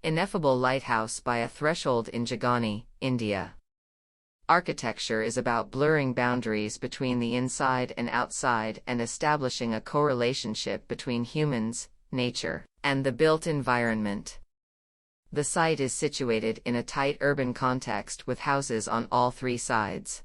Ineffable lighthouse by a threshold in JIGANI, India. Architecture is about blurring boundaries between the inside and outside and establishing a correlationship between humans, nature, and the built environment. The site is situated in a tight urban context with houses on all three sides.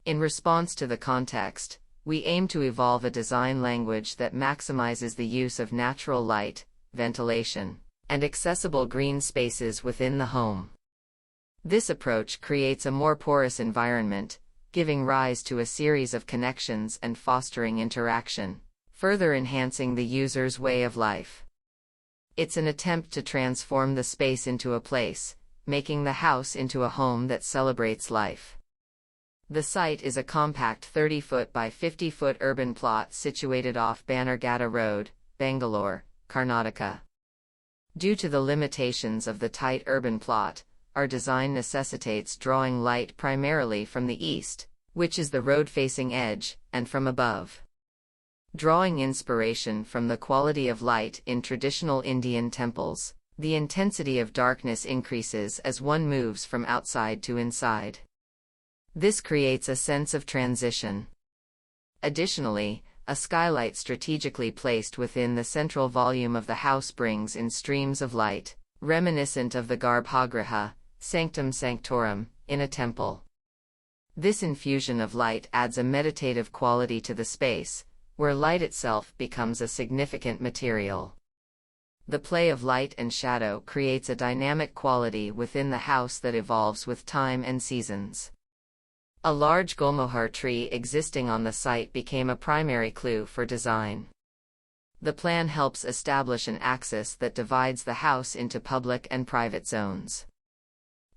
In response to the context, we aim to evolve a design language that maximizes the use of natural light, ventilation, and accessible green spaces within the home. This approach creates a more porous environment, giving rise to a series of connections and fostering interaction, further enhancing the user's way of life. It's an attempt to transform the space into a place, making the house into a home that celebrates life. The site is a compact 30-foot by 50-foot urban plot situated off Bannerghatta Road, Bangalore, Karnataka. Due to the limitations of the tight urban plot, our design necessitates drawing light primarily from the east, which is the road-facing edge, and from above. Drawing inspiration from the quality of light in traditional Indian temples, the intensity of darkness increases as one moves from outside to inside. This creates a sense of transition. Additionally, a skylight strategically placed within the central volume of the house brings in streams of light, reminiscent of the Garbhagriha, sanctum sanctorum, in a temple. This infusion of light adds a meditative quality to the space, where light itself becomes a significant material. The play of light and shadow creates a dynamic quality within the house that evolves with time and seasons. A large Gulmohar tree existing on the site became a primary clue for design. The plan helps establish an axis that divides the house into public and private zones.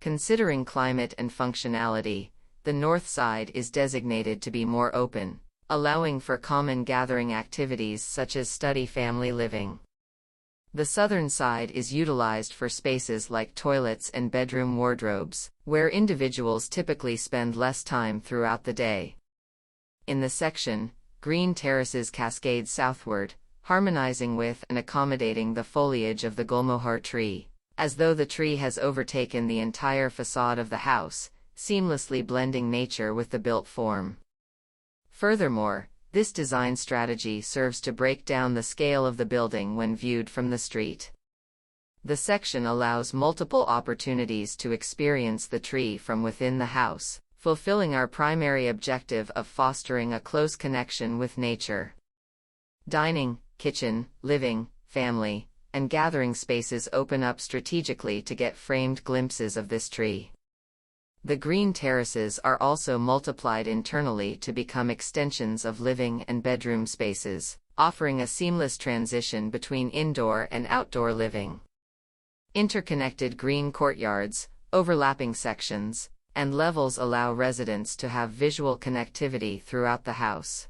Considering climate and functionality, the north side is designated to be more open, allowing for common gathering activities such as study family living. The southern side is utilized for spaces like toilets and bedroom wardrobes, where individuals typically spend less time throughout the day. In the section, green terraces cascade southward, harmonizing with and accommodating the foliage of the Gulmohar tree, as though the tree has overtaken the entire facade of the house, seamlessly blending nature with the built form. Furthermore, this design strategy serves to break down the scale of the building when viewed from the street. The section allows multiple opportunities to experience the tree from within the house, fulfilling our primary objective of fostering a close connection with nature. Dining, kitchen, living, family, and gathering spaces open up strategically to get framed glimpses of this tree. The green terraces are also multiplied internally to become extensions of living and bedroom spaces, offering a seamless transition between indoor and outdoor living. Interconnected green courtyards, overlapping sections, and levels allow residents to have visual connectivity throughout the house.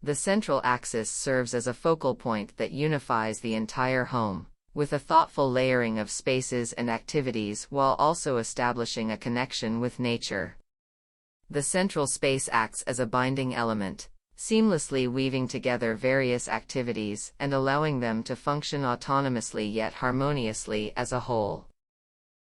The central axis serves as a focal point that unifies the entire home, with a thoughtful layering of spaces and activities while also establishing a connection with nature. The central space acts as a binding element, seamlessly weaving together various activities and allowing them to function autonomously yet harmoniously as a whole.